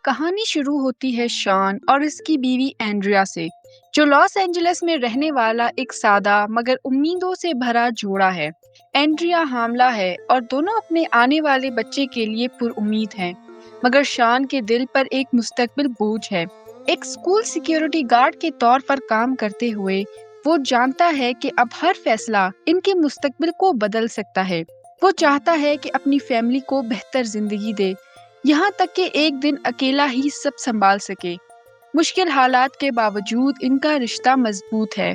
کہانی شروع ہوتی ہے شان اور اس کی بیوی اینڈریا سے، جو لاس اینجلس میں رہنے والا ایک سادہ مگر امیدوں سے بھرا جوڑا ہے۔ اینڈریا حاملہ ہے اور دونوں اپنے آنے والے بچے کے لیے پر امید ہیں، مگر شان کے دل پر ایک مستقبل بوجھ ہے۔ ایک اسکول سیکیورٹی گارڈ کے طور پر کام کرتے ہوئے وہ جانتا ہے کہ اب ہر فیصلہ ان کے مستقبل کو بدل سکتا ہے۔ وہ چاہتا ہے کہ اپنی فیملی کو بہتر زندگی دے، یہاں تک کہ ایک دن اکیلا ہی سب سنبھال سکے۔ مشکل حالات کے باوجود ان کا رشتہ مضبوط ہے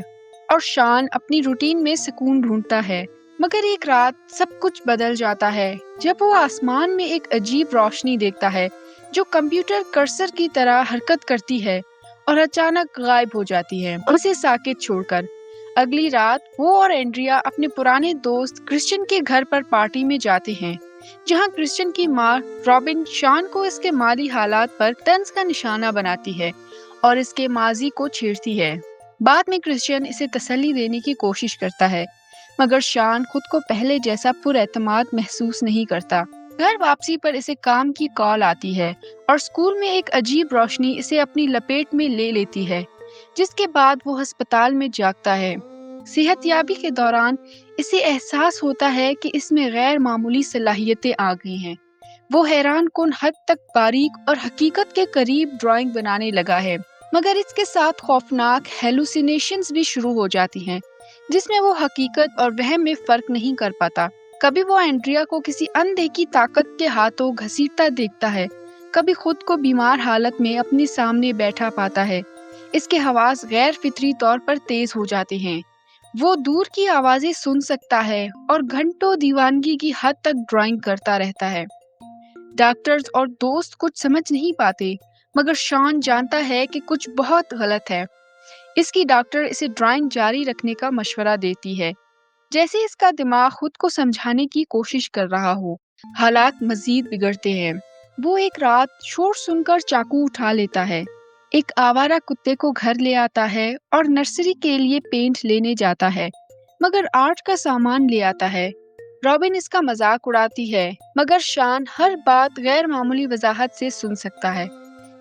اور شان اپنی روٹین میں سکون ڈھونڈتا ہے۔ مگر ایک رات سب کچھ بدل جاتا ہے جب وہ آسمان میں ایک عجیب روشنی دیکھتا ہے جو کمپیوٹر کرسر کی طرح حرکت کرتی ہے اور اچانک غائب ہو جاتی ہے، اسے ساکت چھوڑ کر۔ اگلی رات وہ اور اینڈریا اپنے پرانے دوست کرسچن کے گھر پر پارٹی میں جاتے ہیں، جہاں کرسچن کی ماں رابن شان کو اس کے مالی حالات پر طنز کا نشانہ بناتی ہے اور اس کے ماضی کو چھیڑتی ہے۔ بعد میں کرسچن اسے تسلی دینے کی کوشش کرتا ہے، مگر شان خود کو پہلے جیسا پر اعتماد محسوس نہیں کرتا۔ گھر واپسی پر اسے کام کی کال آتی ہے اور اسکول میں ایک عجیب روشنی اسے اپنی لپیٹ میں لے لیتی ہے، جس کے بعد وہ ہسپتال میں جاگتا ہے۔ صحت یابی کے دوران اسے احساس ہوتا ہے کہ اس میں غیر معمولی صلاحیتیں آ گئی ہیں۔ وہ حیران کن حد تک باریک اور حقیقت کے قریب ڈرائنگ بنانے لگا ہے، مگر اس کے ساتھ خوفناک ہیلوسینیشنز بھی شروع ہو جاتی ہیں، جس میں وہ حقیقت اور وہم میں فرق نہیں کر پاتا۔ کبھی وہ اینڈریا کو کسی اندیکھی طاقت کے ہاتھوں گھسیٹتا دیکھتا ہے، کبھی خود کو بیمار حالت میں اپنے سامنے بیٹھا پاتا ہے۔ اس کے حواس غیر فطری طور پر تیز ہو جاتے ہیں۔ وہ دور کی آوازیں سن سکتا ہے اور گھنٹوں دیوانگی کی حد تک ڈرائنگ کرتا رہتا ہے۔ ڈاکٹرز اور دوست کچھ سمجھ نہیں پاتے، مگر شان جانتا ہے کہ کچھ بہت غلط ہے۔ اس کی ڈاکٹر اسے ڈرائنگ جاری رکھنے کا مشورہ دیتی ہے، جیسے اس کا دماغ خود کو سمجھانے کی کوشش کر رہا ہو۔ حالات مزید بگڑتے ہیں۔ وہ ایک رات شور سن کر چاقو اٹھا لیتا ہے، ایک آوارہ کتے کو گھر لے آتا ہے اور نرسری کے لیے پینٹ لینے جاتا ہے، مگر آرٹ کا سامان لے آتا ہے۔ رابن اس کا مذاق اڑاتی ہے، مگر شان ہر بات غیر معمولی وضاحت سے سن سکتا ہے۔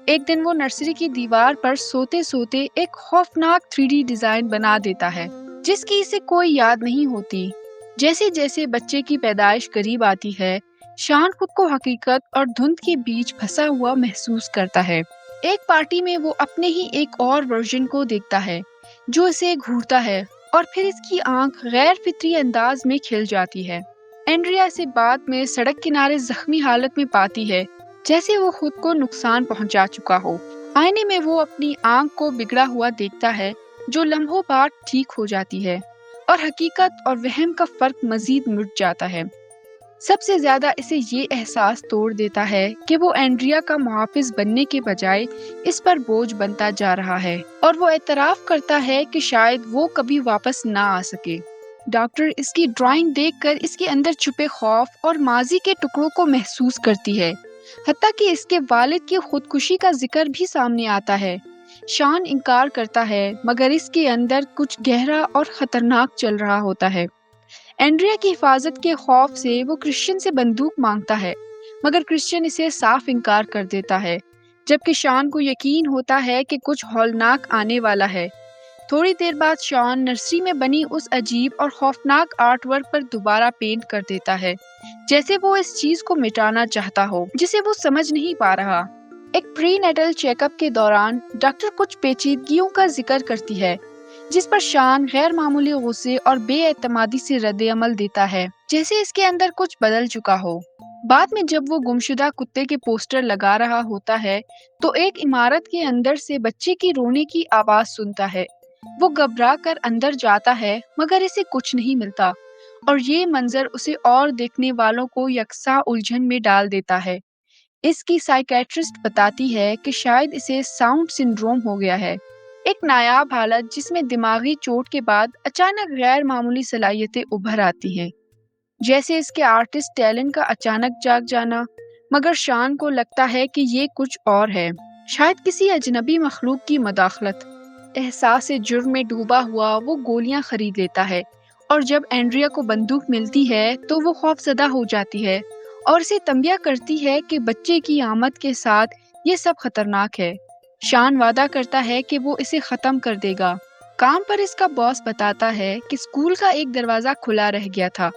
ایک دن وہ نرسری کی دیوار پر سوتے سوتے ایک خوفناک 3D ڈیزائن بنا دیتا ہے، جس کی اسے کوئی یاد نہیں ہوتی۔ جیسے جیسے بچے کی پیدائش قریب آتی ہے، شان خود کو حقیقت اور دھند کے بیچ پھنسا ہوا محسوس کرتا ہے۔ ایک پارٹی میں وہ اپنے ہی ایک اور ورژن کو دیکھتا ہے جو اسے گھورتا ہے، اور پھر اس کی آنکھ غیر فطری انداز میں کھل جاتی ہے۔ اینڈریا اسے بعد میں سڑک کنارے زخمی حالت میں پاتی ہے، جیسے وہ خود کو نقصان پہنچا چکا ہو۔ آئینے میں وہ اپنی آنکھ کو بگڑا ہوا دیکھتا ہے جو لمحوں بعد ٹھیک ہو جاتی ہے، اور حقیقت اور وہم کا فرق مزید مٹ جاتا ہے۔ سب سے زیادہ اسے یہ احساس توڑ دیتا ہے کہ وہ اینڈریا کا محافظ بننے کے بجائے اس پر بوجھ بنتا جا رہا ہے، اور وہ اعتراف کرتا ہے کہ شاید وہ کبھی واپس نہ آ سکے۔ ڈاکٹر اس کی ڈرائنگ دیکھ کر اس کے اندر چھپے خوف اور ماضی کے ٹکڑوں کو محسوس کرتی ہے، حتیٰ کہ اس کے والد کی خودکشی کا ذکر بھی سامنے آتا ہے۔ شان انکار کرتا ہے، مگر اس کے اندر کچھ گہرا اور خطرناک چل رہا ہوتا ہے۔ اینڈریا کی حفاظت کے خوف سے وہ کرسچن سے بندوق مانگتا ہے، مگر کرسچن اسے صاف انکار کر دیتا ہے، جبکہ شان کو یقین ہوتا ہے کہ کچھ ہولناک آنے والا ہے۔ تھوڑی دیر بعد شان نرسری میں بنی اس عجیب اور خوفناک آرٹ ورک پر دوبارہ پینٹ کر دیتا ہے، جیسے وہ اس چیز کو مٹانا چاہتا ہو جسے وہ سمجھ نہیں پا رہا۔ ایک پری نیٹل چیک اپ کے دوران ڈاکٹر کچھ پیچیدگیوں کا ذکر کرتی ہے، جس پر شان غیر معمولی غصے اور بے اعتمادی سے رد عمل دیتا ہے، جیسے اس کے اندر کچھ بدل چکا ہو۔ بعد میں جب وہ گمشدہ کتے کے پوسٹر لگا رہا ہوتا ہے تو ایک عمارت کے اندر سے بچے کی رونے کی آواز سنتا ہے۔ وہ گھبرا کر اندر جاتا ہے، مگر اسے کچھ نہیں ملتا، اور یہ منظر اسے اور دیکھنے والوں کو یکساں الجھن میں ڈال دیتا ہے۔ اس کی سائیکیٹرسٹ بتاتی ہے کہ شاید اسے ساؤنڈ سنڈروم ہو گیا ہے، ایک نایاب حالت جس میں دماغی چوٹ کے بعد اچانک غیر معمولی صلاحیتیں ابھر آتی ہیں، جیسے اس کے آرٹسٹ ٹیلنٹ کا اچانک جاگ جانا۔ مگر شان کو لگتا ہے کہ یہ کچھ اور ہے، شاید کسی اجنبی مخلوق کی مداخلت۔ احساس جرم میں ڈوبا ہوا وہ گولیاں خرید لیتا ہے، اور جب اینڈریا کو بندوق ملتی ہے تو وہ خوف زدہ ہو جاتی ہے اور اسے تنبیہ کرتی ہے کہ بچے کی آمد کے ساتھ یہ سب خطرناک ہے۔ شان وعدہ کرتا ہے کہ وہ اسے ختم کر دے گا۔ کام پر اس کا باس بتاتا ہے کہ اسکول کا ایک دروازہ کھلا رہ گیا تھا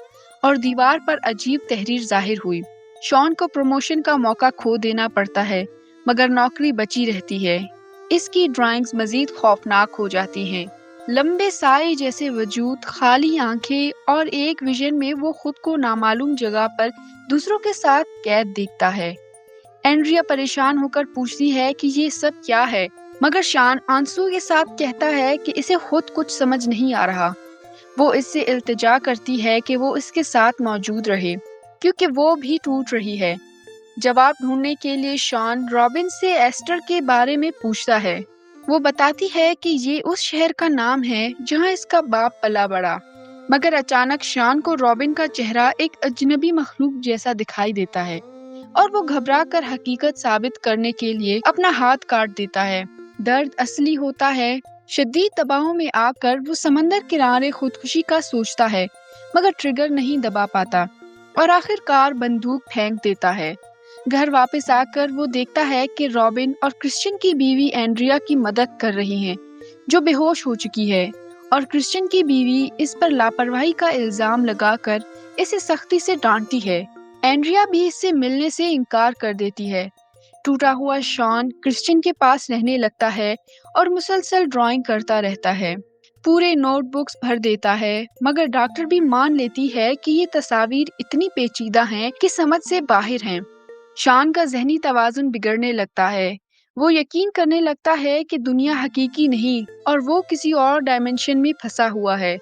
اور دیوار پر عجیب تحریر ظاہر ہوئی۔ شان کو پروموشن کا موقع کھو دینا پڑتا ہے مگر نوکری بچی رہتی ہے۔ اس کی ڈرائنگز مزید خوفناک ہو جاتی ہیں۔ لمبے سائے جیسے وجود، خالی آنکھیں اور ایک ویژن میں وہ خود کو نامعلوم جگہ پر دوسروں کے ساتھ قید دیکھتا ہے۔ اینڈریا پریشان ہو کر پوچھتی ہے کہ یہ سب کیا ہے، مگر شان آنسو کے ساتھ کہتا ہے کہ اسے خود کچھ سمجھ نہیں آ رہا۔ وہ اس سے التجا کرتی ہے کہ وہ اس کے ساتھ موجود رہے کیونکہ وہ بھی ٹوٹ رہی ہے۔ جواب ڈھونڈنے کے لیے شان رابن سے ایسٹر کے بارے میں پوچھتا ہے۔ وہ بتاتی ہے کہ یہ اس شہر کا نام ہے جہاں اس کا باپ پلا بڑا، مگر اچانک شان کو رابن کا چہرہ ایک اجنبی مخلوق جیسا دکھائی دیتا ہے اور وہ گھبرا کر حقیقت ثابت کرنے کے لیے اپنا ہاتھ کاٹ دیتا ہے۔ درد اصلی ہوتا ہے۔ شدید دباؤ میں آ کر وہ سمندر کنارے خودکشی کا سوچتا ہے مگر ٹریگر نہیں دبا پاتا اور آخر کار بندوق پھینک دیتا ہے۔ گھر واپس آ کر وہ دیکھتا ہے کہ رابن اور کرسچن کی بیوی اینڈریا کی مدد کر رہی ہیں جو بے ہوش ہو چکی ہے، اور کرسچن کی بیوی اس پر لاپرواہی کا الزام لگا کر اسے سختی سے ڈانٹتی ہے۔ اینڈریا بھی اس سے ملنے سے انکار کر دیتی ہے۔ ٹوٹا ہوا شان کرسچن کے پاس رہنے لگتا ہے اور مسلسل ڈرائنگ کرتا رہتا ہے۔ پورے نوٹ بکس بھر دیتا ہے مگر ڈاکٹر بھی مان لیتی ہے کہ یہ تصاویر اتنی پیچیدہ ہیں کہ سمجھ سے باہر ہیں۔ شان کا ذہنی توازن بگڑنے لگتا ہے۔ وہ یقین کرنے لگتا ہے کہ دنیا حقیقی نہیں اور وہ کسی اور ڈائمنشن میں پھنسا ہوا ہے۔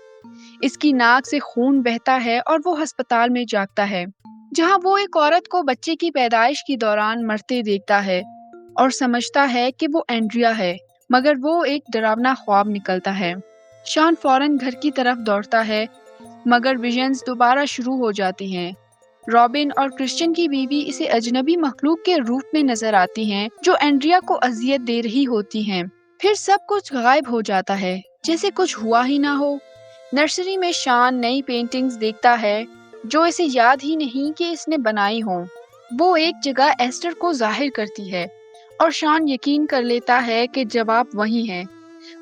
اس کی ناک سے خون بہتا ہے اور وہ ہسپتال میں جاگتا ہے جہاں وہ ایک عورت کو بچے کی پیدائش کے دوران مرتے دیکھتا ہے اور سمجھتا ہے کہ وہ اینڈریا ہے، مگر وہ ایک ڈراونا خواب نکلتا ہے۔ شان فوراً گھر کی طرف دوڑتا ہے مگر ویژنز دوبارہ شروع ہو جاتی ہیں۔ رابن اور کرسچن کی بیوی اسے اجنبی مخلوق کے روپ میں نظر آتی ہیں جو اینڈریا کو اذیت دے رہی ہوتی ہیں۔ پھر سب کچھ غائب ہو جاتا ہے جیسے کچھ ہوا ہی نہ ہو۔ نرسری میں شان نئی پینٹنگز دیکھتا ہے جو اسے یاد ہی نہیں کہ اس نے بنائی ہوں۔ وہ ایک جگہ ایسٹر کو ظاہر کرتی ہے اور شان یقین کر لیتا ہے کہ جواب وہی ہے۔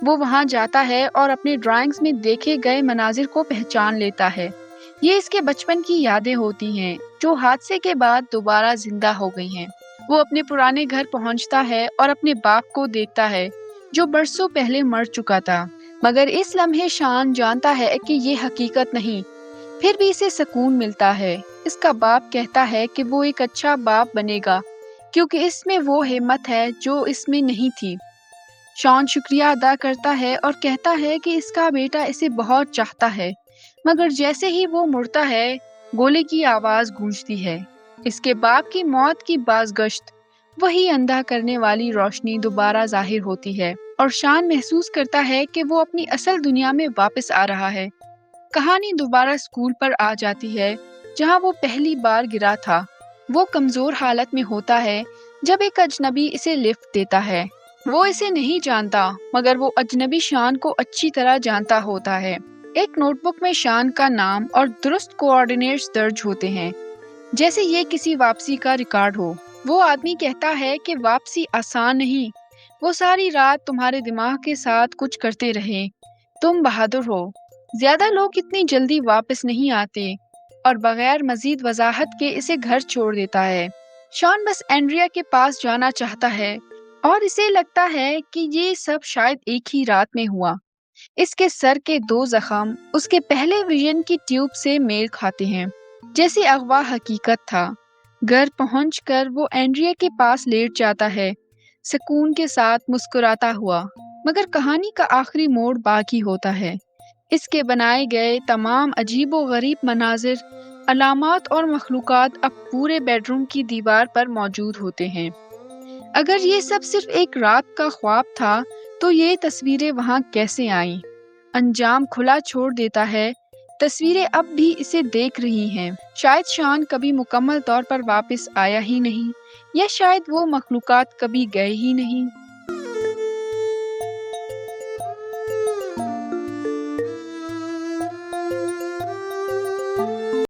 وہ وہاں جاتا ہے اور اپنے ڈرائنگز میں دیکھے گئے مناظر کو پہچان لیتا ہے۔ یہ اس کے بچپن کی یادیں ہوتی ہیں جو حادثے کے بعد دوبارہ زندہ ہو گئی ہیں۔ وہ اپنے پرانے گھر پہنچتا ہے اور اپنے باپ کو دیکھتا ہے جو برسوں پہلے مر چکا تھا، مگر اس لمحے شان جانتا ہے کہ یہ حقیقت نہیں۔ پھر بھی اسے سکون ملتا ہے۔ اس کا باپ کہتا ہے کہ وہ ایک اچھا باپ بنے گا کیونکہ اس میں وہ ہمت ہے جو اس میں نہیں تھی۔ شان شکریہ ادا کرتا ہے اور کہتا ہے کہ اس کا بیٹا اسے بہت چاہتا ہے، مگر جیسے ہی وہ مڑتا ہے گولے کی آواز گونجتی ہے۔ اس کے باپ کی موت کی بازگشت، وہی اندھا کرنے والی روشنی دوبارہ ظاہر ہوتی ہے اور شان محسوس کرتا ہے کہ وہ اپنی اصل دنیا میں واپس آ رہا ہے۔ کہانی دوبارہ اسکول پر آ جاتی ہے جہاں وہ پہلی بار گرا تھا۔ وہ کمزور حالت میں ہوتا ہے جب ایک اجنبی اسے لفٹ دیتا ہے۔ وہ اسے نہیں جانتا مگر وہ اجنبی شان کو اچھی طرح جانتا ہوتا ہے۔ ایک نوٹ بک میں شان کا نام اور درست کوآرڈینیٹس درج ہوتے ہیں جیسے یہ کسی واپسی کا ریکارڈ ہو۔ وہ آدمی کہتا ہے کہ واپسی آسان نہیں، وہ ساری رات تمہارے دماغ کے ساتھ کچھ کرتے رہے۔ تم بہادر ہو، زیادہ لوگ اتنی جلدی واپس نہیں آتے، اور بغیر مزید وضاحت کے اسے گھر چھوڑ دیتا ہے۔ شان بس اینڈریا کے پاس جانا چاہتا ہے اور اسے لگتا ہے کہ یہ سب شاید ایک ہی رات میں ہوا۔ اس کے سر کے 2 زخم اس کے پہلے ویژن کی ٹیوب سے میل کھاتے ہیں جیسے اغوا حقیقت تھا۔ گھر پہنچ کر وہ اینڈریا کے پاس لیٹ جاتا ہے، سکون کے ساتھ مسکراتا ہوا، مگر کہانی کا آخری موڑ باقی ہوتا ہے۔ اس کے بنائے گئے تمام عجیب و غریب مناظر، علامات اور مخلوقات اب پورے بیڈ روم کی دیوار پر موجود ہوتے ہیں۔ اگر یہ سب صرف ایک رات کا خواب تھا تو یہ تصویریں وہاں کیسے آئیں؟ انجام کھلا چھوڑ دیتا ہے۔ تصویریں اب بھی اسے دیکھ رہی ہیں۔ شاید شان کبھی مکمل طور پر واپس آیا ہی نہیں، یا شاید وہ مخلوقات کبھی گئے ہی نہیں۔